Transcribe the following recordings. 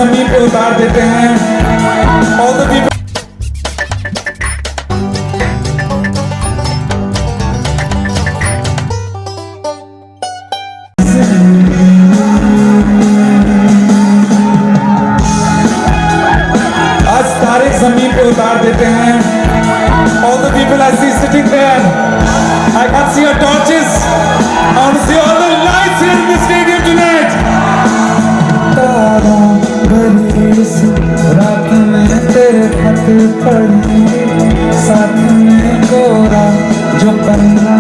जमीन पे उतार देते हैं। All the people आज तारीख जमीन पे उतार देते हैं। All the people I see sitting there, I can see your torches. I want to see all the lights here in the stadium tonight. तारों भरी इस रात में तेरे खत पड़ी, साथ में कोरा जो पन्ना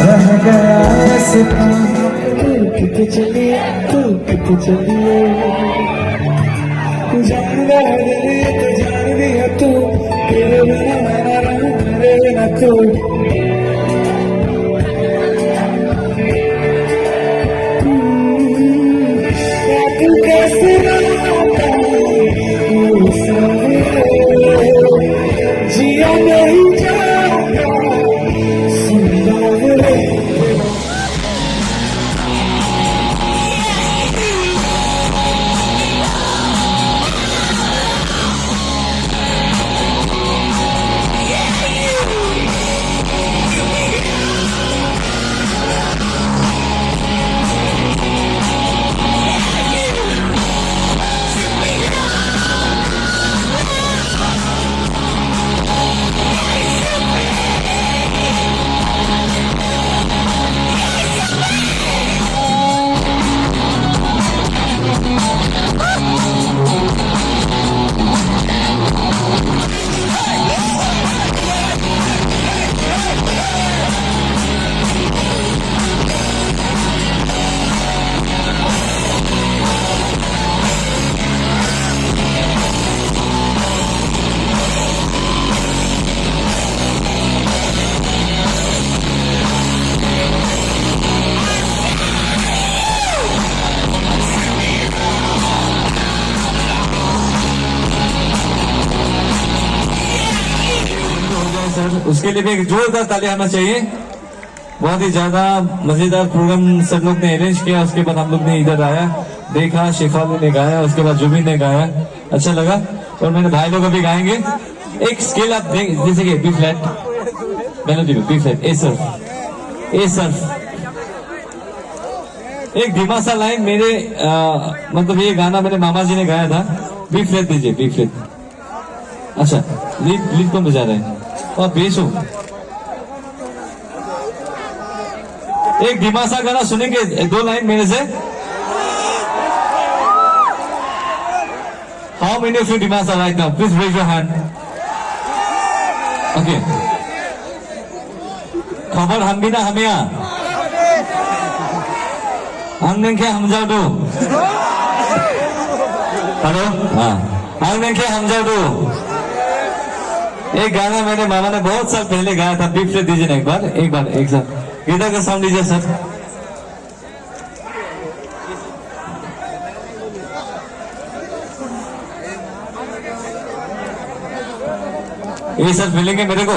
रह गया ऐसे कितने चलिए जान रही तो जान दी है तू, तेरे बिना मैं ना रहूं, तेरे बिना तू। तू कैसे रहता जिया नहीं जाता सुंदर। उसके लिए भी एक जोरदार ताली आना चाहिए। बहुत ही ज्यादा मजेदार प्रोग्राम सब लोग ने अरेंज किया। उसके बाद हम लोग ने इधर आया, देखा, शेफाली ने गाया, उसके बाद जुबिन ने गाया, अच्छा लगा। और मैंने भाई लोग भी गाएंगे। एक स्केल आप देख, जैसे कि B flat melody, B flat, A sharp. एक धीमा सा लाइन मेरे मतलब ये गाना मेरे मामा जी ने गाया था। बी फ्लैट दीजिए, बी फ्लैट। अच्छा, लीड कौन बजा रहे हैं? और बेस हो। एक धीमा सा गाना सुनेंगे, 2 लाइन मेरे से। हाउ मेनी ऑफ यू धीमा सा right now? Please raise your hand. Okay, खबर हम भी ना हमें हम देखे हम जाओ दो। हेलो, हाँ, हम देखे हम जाओ दो। एक गाना मेरे मामा ने बहुत साल पहले गाया था। बीफ फ्लैट दीजिए ना एक बार एक साथ गिटार का साउंड दीजिए सर। ये सर मिलेंगे मेरे को?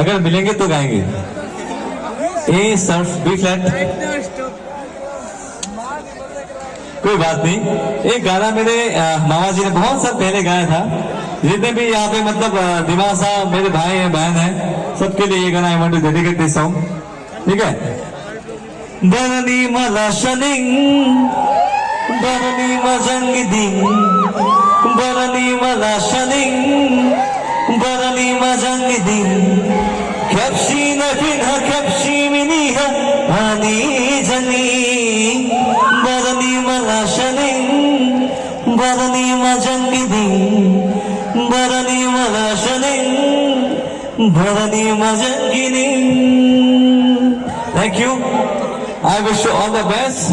अगर मिलेंगे तो गाएंगे। ए सर्फ बी फ्लैट, कोई बात नहीं। एक गाना मेरे मामा जी ने बहुत साल पहले गाया था। जितने भी यहाँ पे मतलब दिमाग सा मेरे भाई हैं, बहन हैं, सबके लिए ये गाना I want to dedicate this song, ठीक है? बरनी मला शनिंग, बरनी मजंग दिन, बरनी मला शनिंग, बरनी मजंग दिन, कैप्सी नफिन हा कैप्सी मिनी हा हानी जनी, बरनी मला शनिंग, बरनी मजंग दिन, बरनी मला शनिंग, बरनी मजंगिनी। Thank you, I wish you all the best.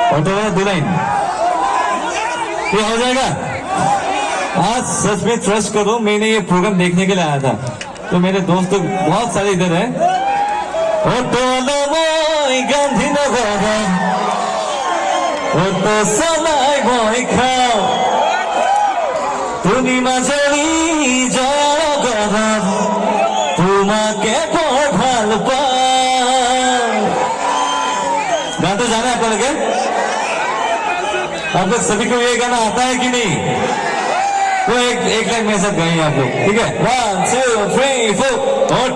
और तो 2 लाइन ये हो जाएगा। आज सच में ट्रस्ट करो, मैंने ये प्रोग्राम देखने के लिए आया था, तो मेरे दोस्त तो बहुत सारे इधर हैं। गांधीनगर तो सलाई भई खाओ তুমি মাঝারি জগৎ তোমাকে ভাল পাও। গানটা जाना है आपको लगे? आप लोग सभी को ये गाना आता है कि नहीं? तो एक लाइन मेरे साथ गाइए आप लोग, ठीक है? 1 2 3 4 और